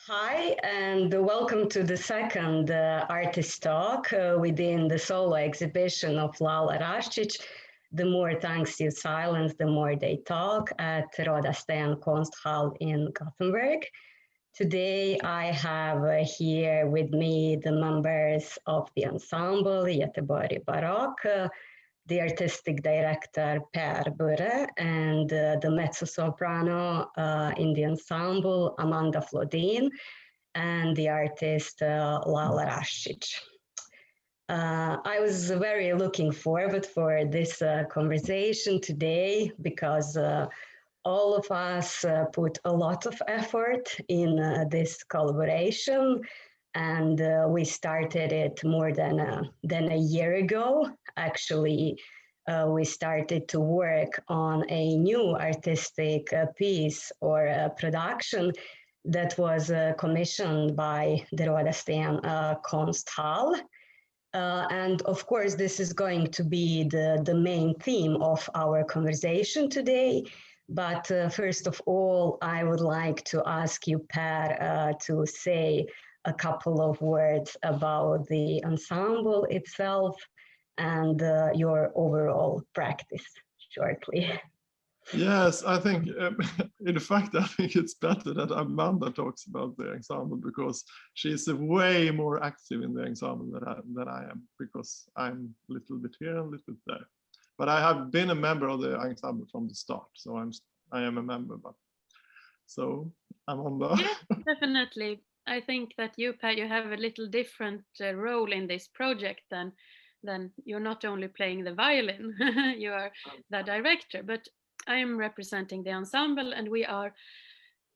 Hi, and welcome to the second artist talk within the solo exhibition of Lala Raščić. The more tongues you silence, the more they talk at Röda Sten Konsthall in Gothenburg. Today, I have here with me the members of the ensemble Göteborg Baroque, the artistic director Per Buhre, and the mezzo-soprano in the ensemble Amanda Flodin, and the artist Lala Raščić. I was very looking forward for this conversation today because all of us put a lot of effort in this collaboration, and we started it more than a year ago. Actually, we started to work on a new artistic piece or production that was commissioned by the Röda Sten Konsthall. And of course, this is going to be the main theme of our conversation today. But first of all, I would like to ask you, Per, to say a couple of words about the ensemble itself and your overall practice shortly. Yes, I think, in fact, I think it's better that Amanda talks about the ensemble because she's way more active in the ensemble than I am, because I'm a little bit here and a little bit there. But I have been a member of the ensemble from the start, so I am a member. But so Amanda. Yeah, definitely. I think that you, Per, you have a little different role in this project than you're not only playing the violin, you are the director, but I am representing the ensemble, and we are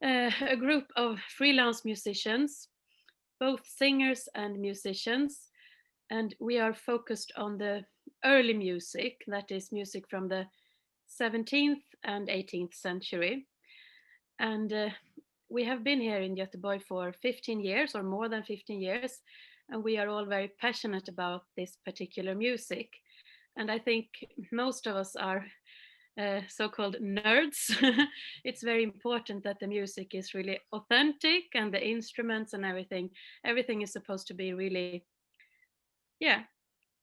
a group of freelance musicians, both singers and musicians, and we are focused on the early music, that is music from the 17th and 18th century. And we have been here in Göteborg for 15 years or more than 15 years, and we are all very passionate about this particular music. And I think most of us are so-called nerds. It's very important that the music is really authentic, and the instruments and everything is supposed to be really,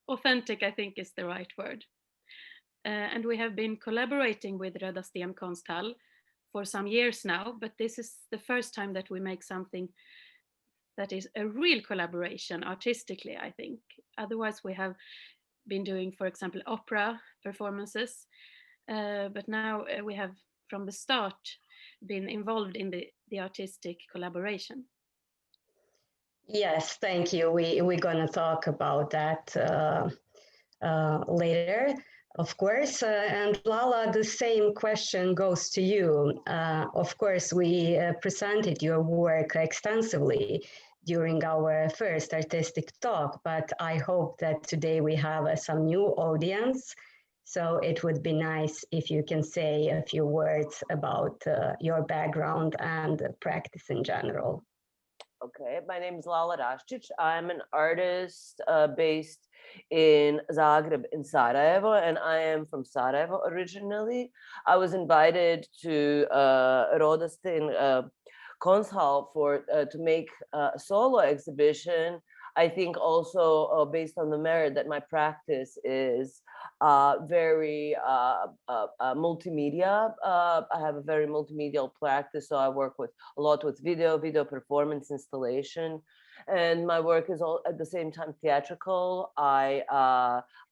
authentic, I think is the right word. And we have been collaborating with Röda Sten Konsthall for some years now, but this is the first time that we make something that is a real collaboration artistically, I think. Otherwise, we have been doing, for example, opera performances, but now we have from the start been involved in the artistic collaboration. Yes, thank you. We're going to talk about that later, of course. And Lala, the same question goes to you. Of course, we presented your work extensively during our first artistic talk, but I hope that today we have some new audience. So it would be nice if you can say a few words about your background and practice in general. Okay, my name is Lala Raščić. I'm an artist based in Zagreb in Sarajevo, and I am from Sarajevo originally. I was invited to Röda Sten Konsthall to make a solo exhibition. I think also based on the merit that my practice is very multimedia. I have a very multimedial practice, so I work a lot with video performance, installation, and my work is all at the same time theatrical. I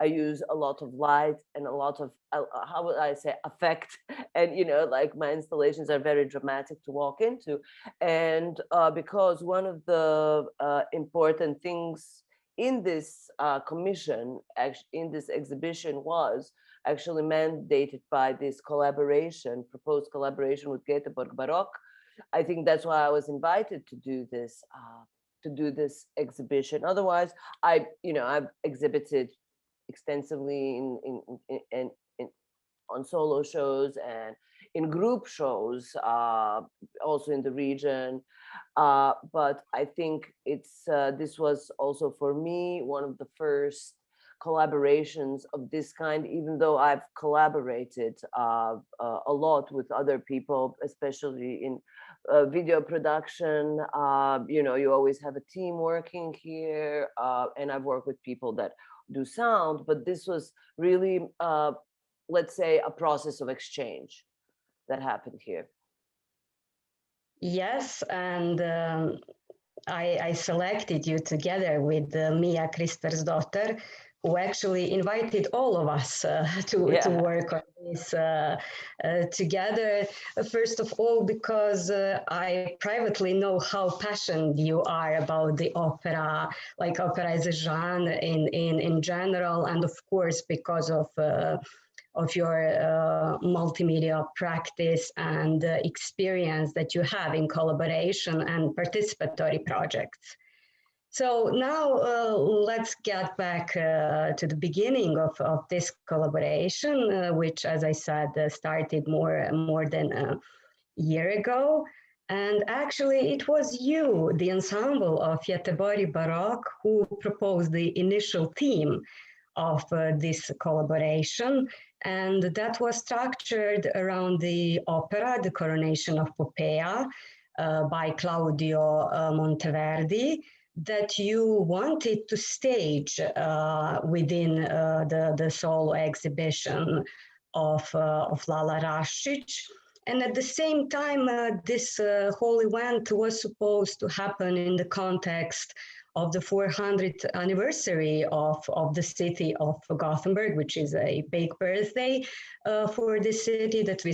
use a lot of light and a lot of how would I say effect, and like my installations are very dramatic to walk into, and because one of the important things in this commission, in this exhibition, was actually mandated by this proposed collaboration with Göteborg Baroque. I think that's why I was invited to do this exhibition. Otherwise, I've exhibited extensively in on solo shows and in group shows, also in the region. But I think this was also for me one of the first collaborations of this kind, even though I've collaborated a lot with other people, especially in video production. You always have a team working here, and I've worked with people that do sound, but this was really, let's say, a process of exchange that happened here. Yes, and I selected you together with Mia Kristersdotter, who actually invited all of us to work on this together. First of all, because I privately know how passionate you are about the opera, like opera as a genre in general, and of course because of your multimedia practice and experience that you have in collaboration and participatory projects. So now let's get back to the beginning of this collaboration, which, as I said, started more than a year ago. And actually, it was you, the ensemble of Göteborg Baroque, who proposed the initial theme of this collaboration. And that was structured around the opera, The Coronation of Poppea, by Claudio Monteverdi, that you wanted to stage within the solo exhibition of Lala Raščić. And at the same time, this whole event was supposed to happen in the context of the 400th anniversary of the city of Gothenburg, which is a big birthday for the city that we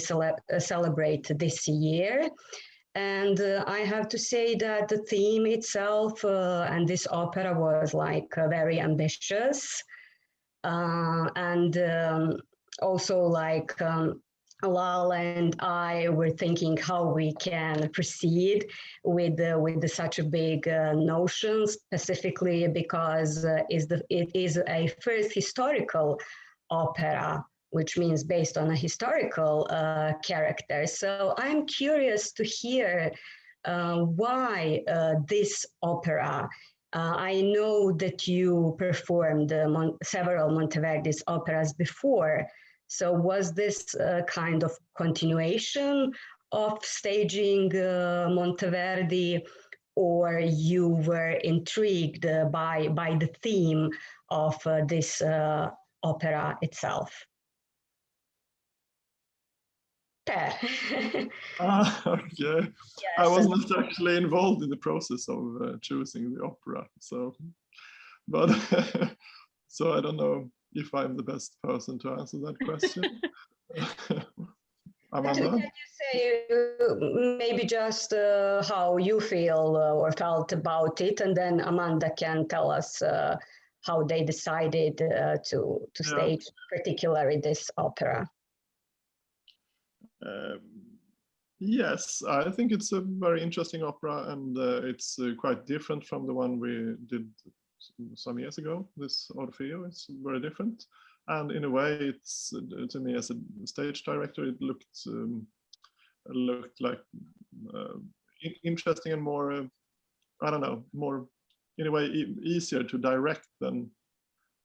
celebrate this year. And I have to say that the theme itself and this opera was like very ambitious. Also like Lala and I were thinking how we can proceed with such a big notion, specifically because it is a first historical opera, which means based on a historical character. So I'm curious to hear why this opera. I know that you performed several Monteverdi's operas before. So was this kind of continuation of staging Monteverdi, or you were intrigued by the theme of this opera itself? Per. Okay. Yes. I was not actually involved in the process of choosing the opera, so so I don't know if I'm the best person to answer that question. Amanda? Can you say maybe just how you feel or felt about it, and then Amanda can tell us how they decided to stage particularly this opera. Yes, I think it's a very interesting opera, and it's quite different from the one we did some years ago. This Orfeo is very different, and in a way, it's to me as a stage director, it looked like interesting and more, I don't know, more in a way easier to direct than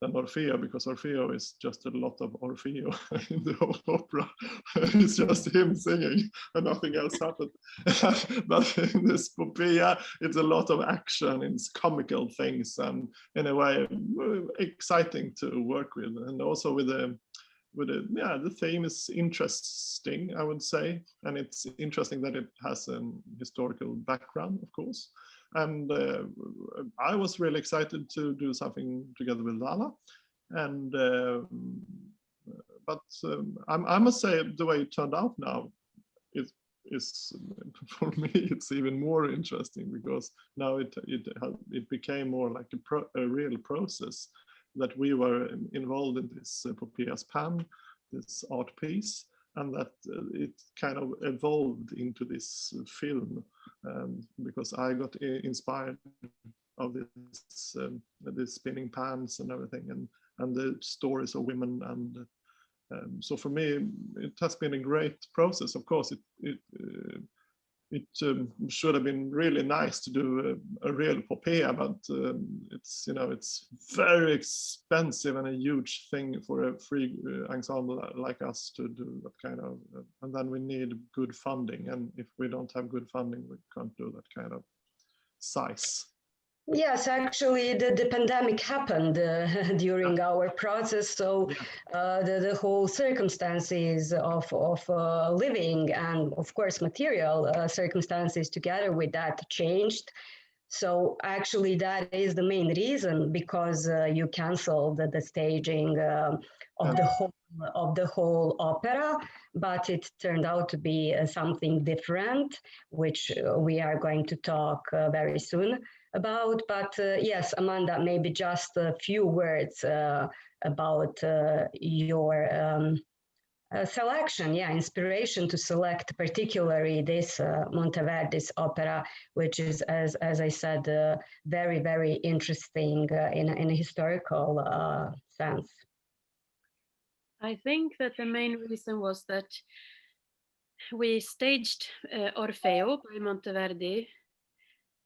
Orfeo, because Orfeo is just a lot of Orfeo in the whole opera. It's just him singing and nothing else happened. But in this Poppaea, it's a lot of action, it's comical things, and in a way exciting to work with. And also with the theme is interesting, I would say, and it's interesting that it has a historical background, of course. And I was really excited to do something together with Lala. And I must say the way it turned out now is for me it's even more interesting, because now it became more like a real process, that we were involved in this Poppaea's pan, this art piece, and that it kind of evolved into this film, because I got inspired of this spinning pans and everything, and the stories of women, and so for me it has been a great process. Of course, it it should have been really nice to do a real Poppaea, but it's, you know, it's very expensive and a huge thing for a free ensemble like us to do that kind of, and then we need good funding, and if we don't have good funding, we can't do that kind of size. Yes, actually, the pandemic happened during our process, so the whole circumstances of living and, of course, material circumstances together with that changed. So actually, that is the main reason, because you canceled the staging of the whole opera, but it turned out to be something different, which we are going to talk very soon about. But yes, Amanda, maybe just a few words about your selection, inspiration to select particularly this Monteverdi's opera, which is, as I said, very, very interesting in a historical sense. I think that the main reason was that we staged Orfeo by Monteverdi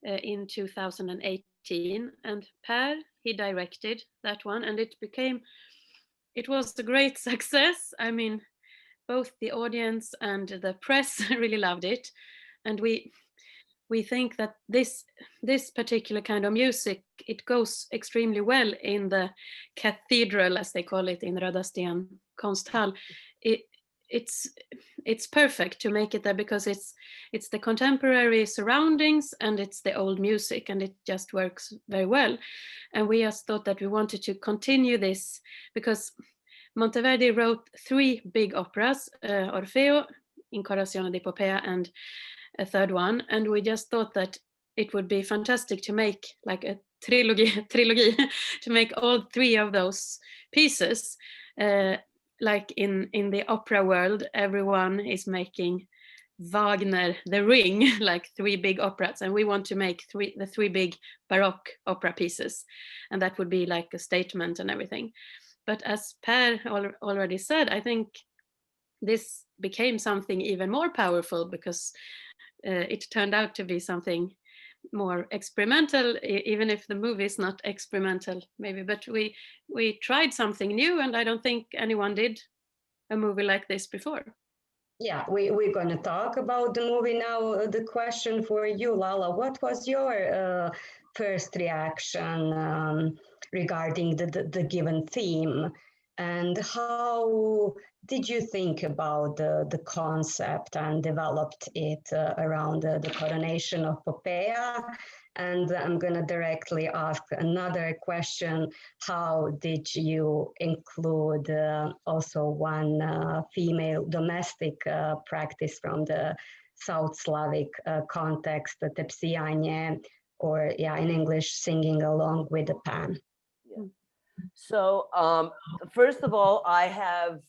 in 2018, and Per, he directed that one, and it was a great success. I mean, both the audience and the press really loved it, and we think that this particular kind of music, it goes extremely well in the cathedral, as they call it, in Röda Sten Konsthall. It's perfect to make it there, because it's the contemporary surroundings and it's the old music, and it just works very well. And we just thought that we wanted to continue this, because Monteverdi wrote 3 big operas, Orfeo, L'incoronazione di Poppea, and a third one, and we just thought that it would be fantastic to make like a trilogy to make all 3 of those pieces. Like in the opera world, everyone is making Wagner, The Ring, like 3 big operas, and we want to make the 3 big Baroque opera pieces, and that would be like a statement and everything. But as Per already said, I think this became something even more powerful, because it turned out to be something more experimental, even if the movie is not experimental maybe, but we tried something new, and I don't think anyone did a movie like this before. Yeah, we're going to talk about the movie now. The question for you, Lala, what was your first reaction regarding the given theme, and how did you think about the concept and developed it around the coronation of Poppaea? And I'm going to directly ask another question. How did you include also one female domestic practice from the South Slavic context, the tepsijanje, or in English, singing along with the pan? Yeah. So first of all, I have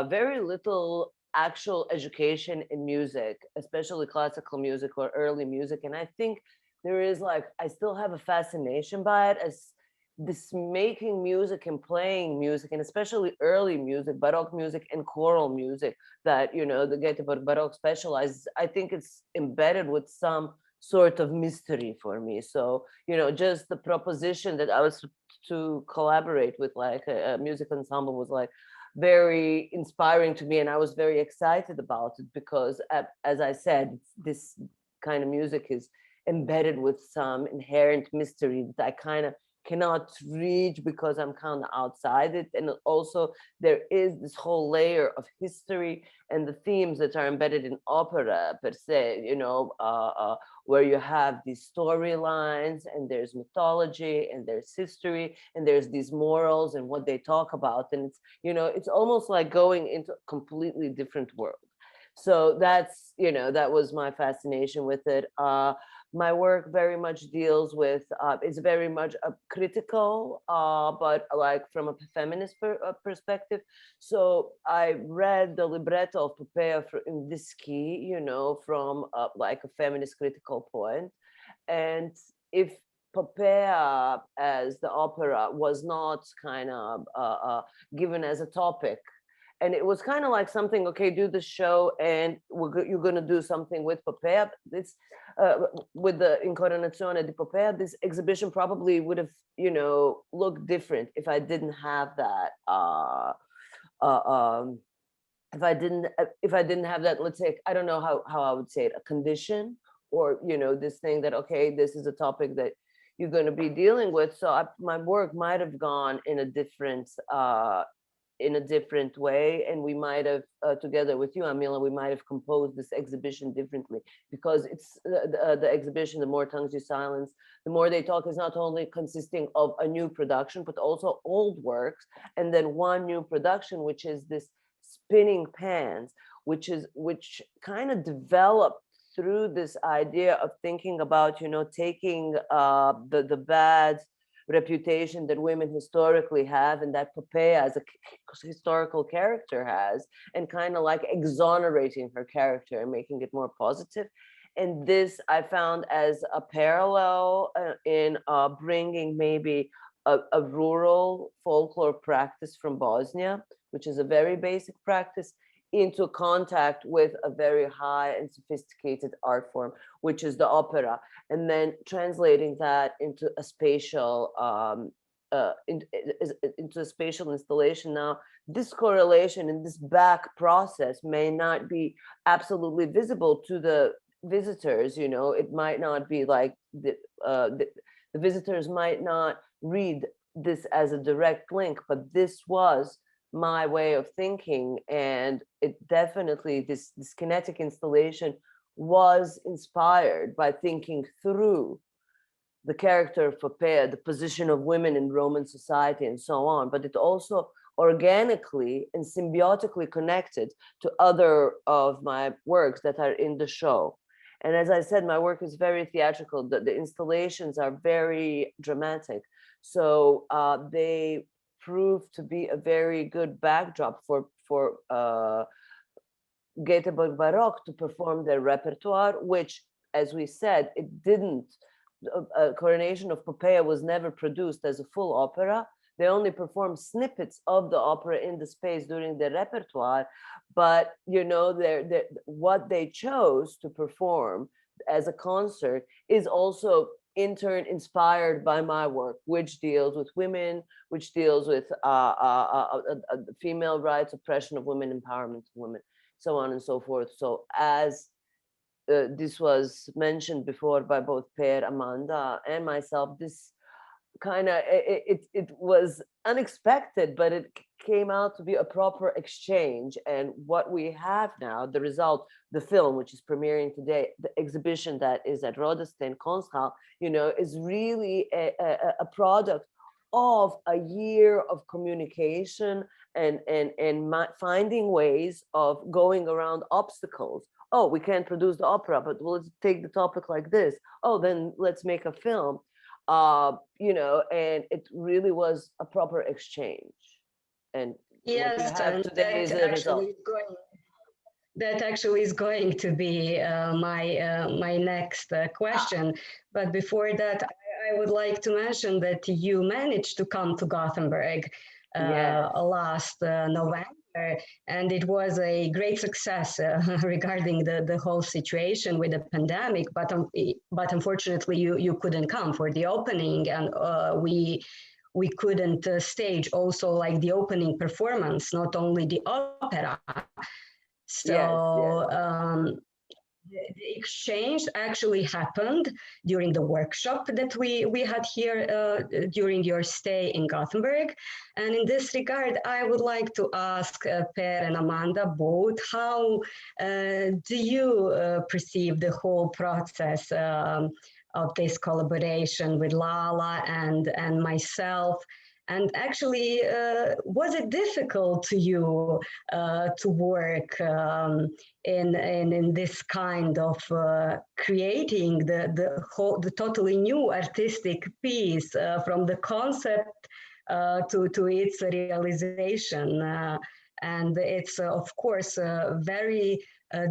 very little actual education in music, especially classical music or early music. And I think there is I still have a fascination by it, as this making music and playing music, and especially early music, Baroque music and choral music that, the Göteborg Baroque specializes. I think it's embedded with some sort of mystery for me. So, just the proposition that I was to collaborate with a music ensemble was very inspiring to me, and I was very excited about it, because as I said, this kind of music is embedded with some inherent mystery that I kind of cannot reach because I'm kind of outside it. And also there is this whole layer of history and the themes that are embedded in opera per se, where you have these storylines, and there's mythology, and there's history, and there's these morals and what they talk about. And it's, it's almost like going into a completely different world. So that's, that was my fascination with it. My work very much deals with, it's very much a critical, but from a feminist perspective. So I read the libretto of Poppaea in this key, from a feminist critical point. And if Poppaea as the opera was not kind of given as a topic, And it was kind of like something, okay, do the show and you're going to do something with Poppaea. This, with the L'incoronazione di Poppea, this exhibition probably would have, you know, looked different if I didn't have that. If I didn't have that, let's say, I don't know how I would say it, a condition, or, you know, this thing that, okay, this is a topic that you're going to be dealing with. So my work might have gone in a different way, and we might have, together with you, Amila, we might have composed this exhibition differently, because it's the exhibition, The More Tongues You Silence, The More They Talk, is not only consisting of a new production, but also old works, and then one new production, which is this Spinning Pans, which kind of developed through this idea of thinking about, you know, taking the bad reputation that women historically have, and that Poppaea as a historical character has, and kind of like exonerating her character and making it more positive. And this I found as a parallel in bringing maybe a rural folklore practice from Bosnia, which is a very basic practice, into contact with a very high and sophisticated art form, which is the opera, and then translating that into a spatial into a spatial installation. Now, this correlation and this back process may not be absolutely visible to the visitors. You know, it might not be like the visitors might not read this as a direct link, but this was my way of thinking, and it definitely, this kinetic installation was inspired by thinking through the character of Poppaea, the position of women in Roman society, and so on. But it also organically and symbiotically connected to other of my works that are in the show. And as I said, my work is very theatrical. The installations are very dramatic, so they proved to be a very good backdrop for Göteborg Baroque to perform their repertoire, which, as we said, it didn't. Coronation of Poppaea was never produced as a full opera. They only performed snippets of the opera in the space during their repertoire, but you know, what they chose to perform as a concert is also in turn inspired by my work, which deals with women, which deals with female rights, oppression of women, empowerment of women, so on and so forth. So as this was mentioned before by both Per, Amanda, and myself, this kind of, it was unexpected, but it came out to be a proper exchange. And what we have now, the result, the film, which is premiering today, the exhibition that is at Röda Sten Konsthall, you know, is really a product of a year of communication and finding ways of going around obstacles. Oh, we can't produce the opera, but let's take the topic like this. Oh, then let's make a film. You know, and it really was a proper exchange. And yes, what we have today is a result. That actually is going to be my next question. But before that, I would like to mention that you managed to come to Gothenburg last November, and it was a great success regarding the whole situation with the pandemic. But unfortunately, you couldn't come for the opening, and we couldn't stage also like the opening performance, not only the opera. So the exchange actually happened during the workshop that we had here during your stay in Gothenburg. And in this regard, I would like to ask Per and Amanda both, how do you perceive the whole process of this collaboration with Lala and myself? And actually, was it difficult to you to work in this kind of creating the totally new artistic piece from the concept to its realization? And it's of course very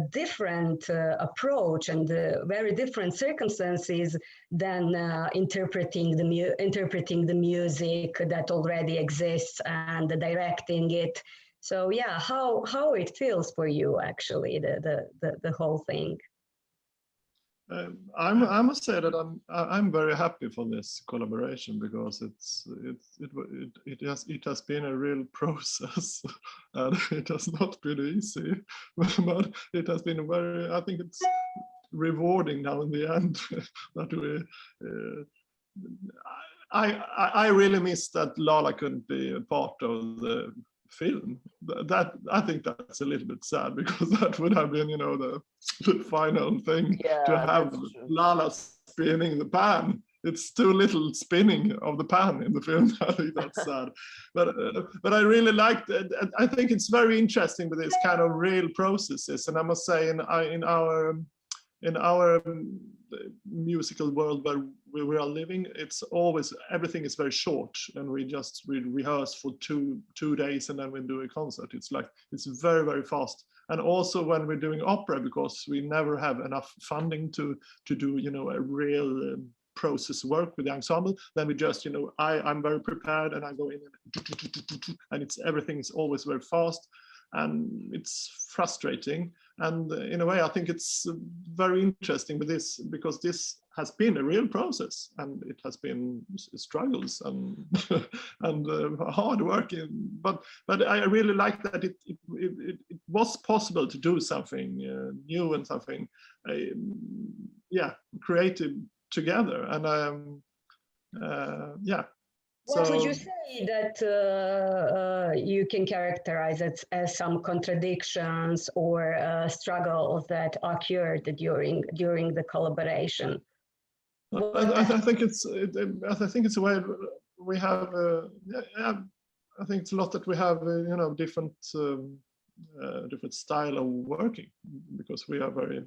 different approach and very different circumstances than interpreting the music that already exists and directing it So yeah, how it feels for you actually, the whole thing. I must say that I'm very happy for this collaboration, because it has been a real process, and it has not been easy, but it has been I think it's rewarding now in the end that we. I really miss that Lala couldn't be a part of the film. That I think that's a little bit sad, because that would have been, the final thing, to have Lala spinning the pan. It's too little spinning of the pan in the film. I think that's sad. But I really liked it. I think it's very interesting with this kind of real processes. And I must say, in our musical world where we are living, it's always, everything is very short, and we rehearse for two days and then we do a concert. It's very, very fast. And also when we're doing opera, because we never have enough funding to do a real process work with the ensemble, then we just I'm very prepared, and I go in and everything is always very fast, and it's frustrating. And in a way, I think it's very interesting with this, because this has been a real process, and it has been struggles and hard work. But I really like that it was possible to do something new and something, creative together. And What would you say that you can characterize as some contradictions or struggles that occurred during the collaboration? I think it's a way we have. I think it's a lot that we have. Different style of working, because we are very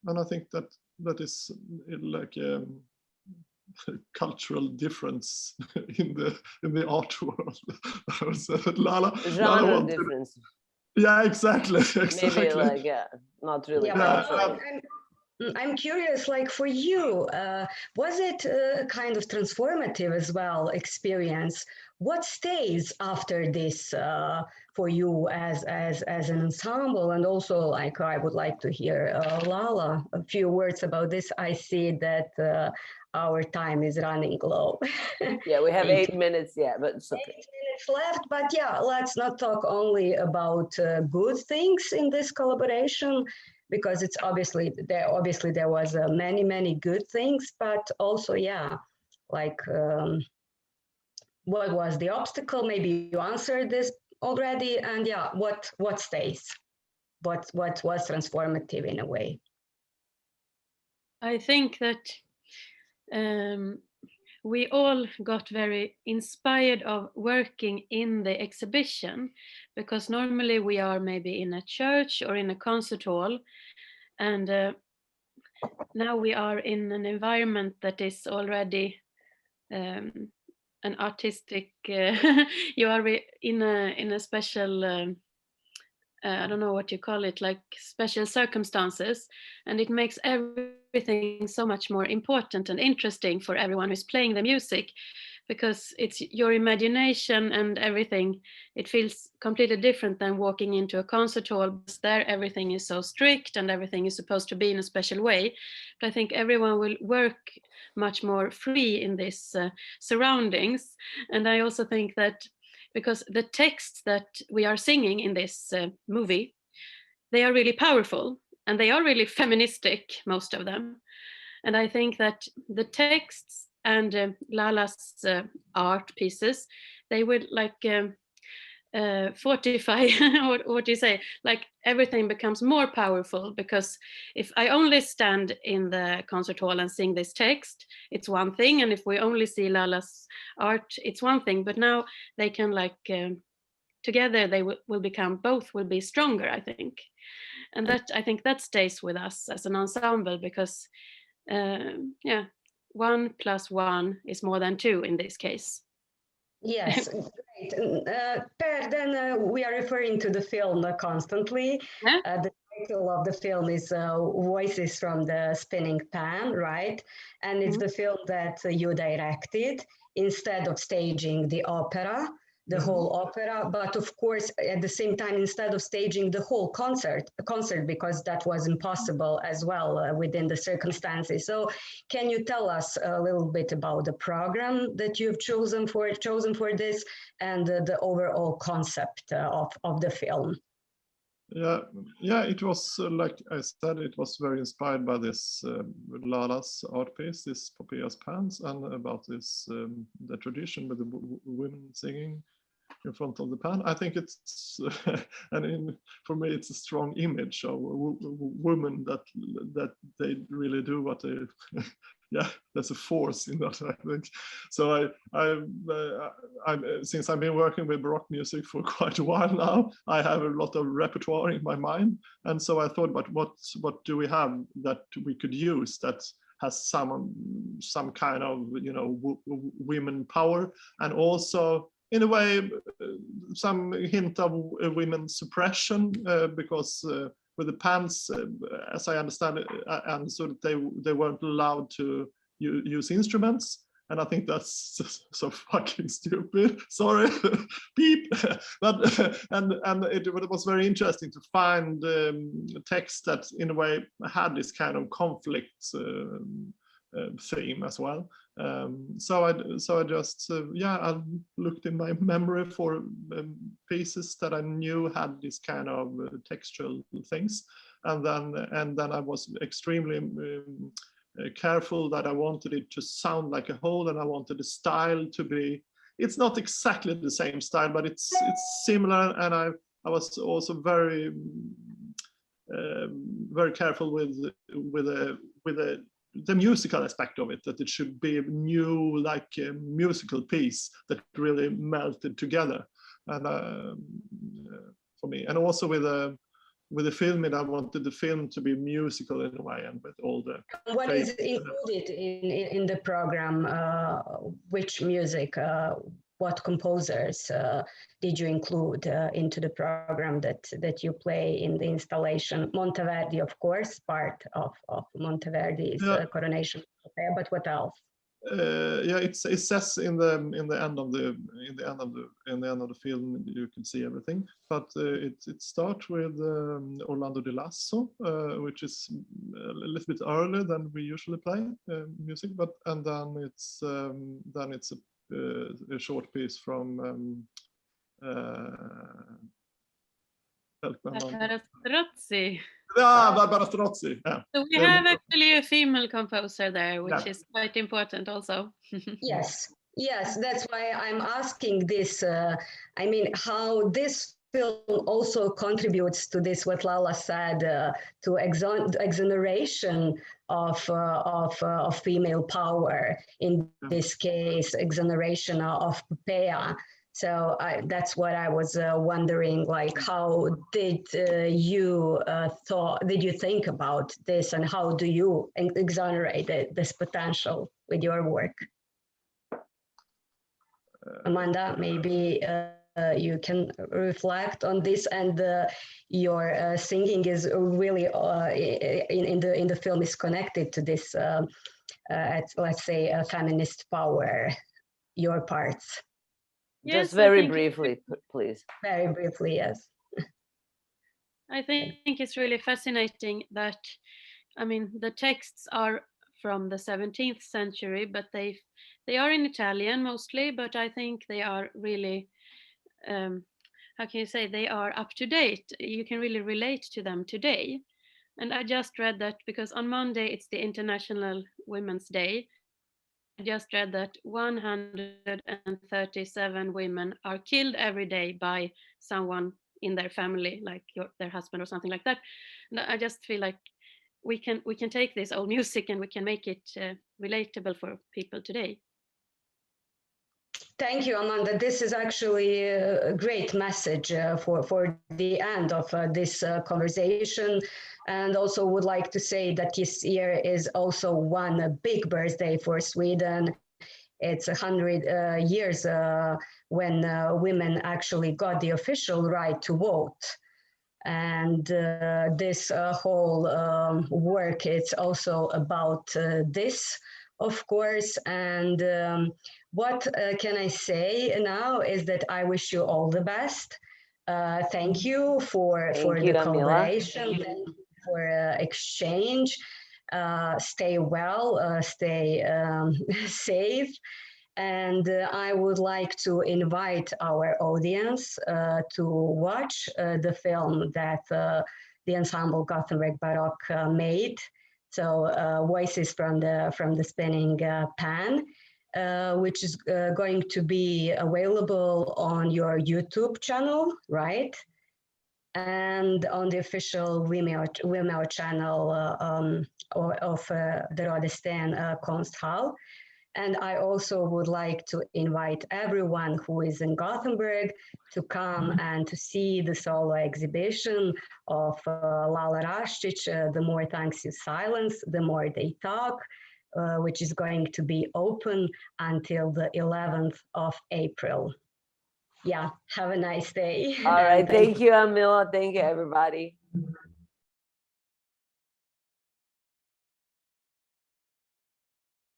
and I think that is like. Cultural difference in the art world. Lala difference. Yeah, exactly. Maybe not really. I'm curious, like for you, was it a kind of transformative as well experience? What stays after this for you as an ensemble? And also, like, I would like to hear Lala a few words about this. I see that our time is running low. Yeah, we have 8 minutes. Yeah, but it's okay. 8 minutes left. But yeah, let's not talk only about good things in this collaboration, because it's obviously there was many good things, but also what was the obstacle? Maybe you answered this already, and what stays? What was transformative in a way? I think that we all got very inspired of working in the exhibition, because normally we are maybe in a church or in a concert hall, and now we are in an environment that is already an artistic. You are in a special. I don't know what you call it, like special circumstances, and it makes everything so much more important and interesting for everyone who's playing the music, because it's your imagination and everything. It feels completely different than walking into a concert hall, because there everything is so strict and everything is supposed to be in a special way. But I think everyone will work much more free in these surroundings. And I also think that because the texts that we are singing in this movie, they are really powerful and they are really feministic, most of them. And I think that the texts and Lala's art pieces, they would fortify, what do you say, like everything becomes more powerful, because if I only stand in the concert hall and sing this text, it's one thing, and if we only see Lala's art, it's one thing, but now they can together they will become, both will be stronger, I think. And that, I think that stays with us as an ensemble, because 1 + 1 is more than 2 in this case. Yes, great. Per, then we are referring to the film constantly. Yeah? The title of the film is Voices from the Spinning Pan, right? And it's the film that you directed instead of staging the opera. the whole opera, but of course, at the same time, instead of staging the whole concert, because that was impossible as well within the circumstances. So can you tell us a little bit about the program that you've chosen for this and the overall concept of the film? Yeah, it was like I said, it was very inspired by this Lala's art piece, this Poppea's Pants, and about this the tradition with the women singing in front of the pan. I think it's for me it's a strong image of women that they really do what they yeah, there's a force in that, I think. So I since I've been working with Baroque music for quite a while now, I have a lot of repertoire in my mind, and so I thought about what do we have that we could use that has some kind of, you know, women power, and also in a way some hint of women's suppression, because with the pants, as I understand it, and so they weren't allowed to use instruments, and I think that's so fucking stupid. Sorry, beep. But and it was very interesting to find text that in a way had this kind of conflict theme as well. So I just I looked in my memory for pieces that I knew had this kind of textual things, and then I was extremely careful that I wanted it to sound like a whole, and I wanted the style to be. It's not exactly the same style, but it's similar, and I was also very careful with the musical aspect of it, that it should be a new, like a musical piece that really melted together. And for me, and also with the film, I wanted the film to be musical in a way, and with all the. What is included in the program? Which music? What composers did you include into the program that you play in the installation? Monteverdi, of course, part of Monteverdi's Coronation of Poppea, but what else? It says in the end of the film you can see everything, but it starts with Orlando di Lasso, which is a little bit earlier than we usually play music, and then it's a short piece from Barbara Strozzi. Barbara Strozzi. Yeah. So we have actually a female composer there, which is quite important also. Yes, that's why I'm asking this. I mean, how this film also contributes to this, what Lala said, to exoneration of female power, in this case, exoneration of Poppaea. So that's what I was wondering, like, how did you think about this, and how do you exonerate this potential with your work? Amanda, maybe you can reflect on this, and your singing is really in the film is connected to this, let's say, feminist power, your parts. Just very briefly, please. Very briefly, yes. I think it's really fascinating that, I mean, the texts are from the 17th century, but they are in Italian mostly, but I think they are really, how can you say, they are up to date. You can really relate to them today. And I just read that because on Monday it's the International Women's Day. I just read that 137 women are killed every day by someone in their family, like their husband or something like that. And I just feel like we can take this old music and we can make it relatable for people today. Thank you, Amanda. This is actually a great message for the end of this conversation. And also would like to say that this year is also one big birthday for Sweden. It's 100 years when women actually got the official right to vote. And this whole work, it's also about this, of course. And what can I say now is that I wish you all the best. Thank you for the collaboration, thank you for exchange. Stay well, stay safe. And I would like to invite our audience to watch the film that the ensemble Göteborg Baroque made. So Voices from the Spinning Pan, which is going to be available on your YouTube channel, right? And on the official Vimeo channel of the Röda Sten Konsthall. And I also would like to invite everyone who is in Gothenburg to come and to see the solo exhibition of Lala Raščić, The More Thanks You Silence, The More They Talk, which is going to be open until the 11th of April. Yeah, have a nice day. All right, thank you, Amila. Thank you, everybody.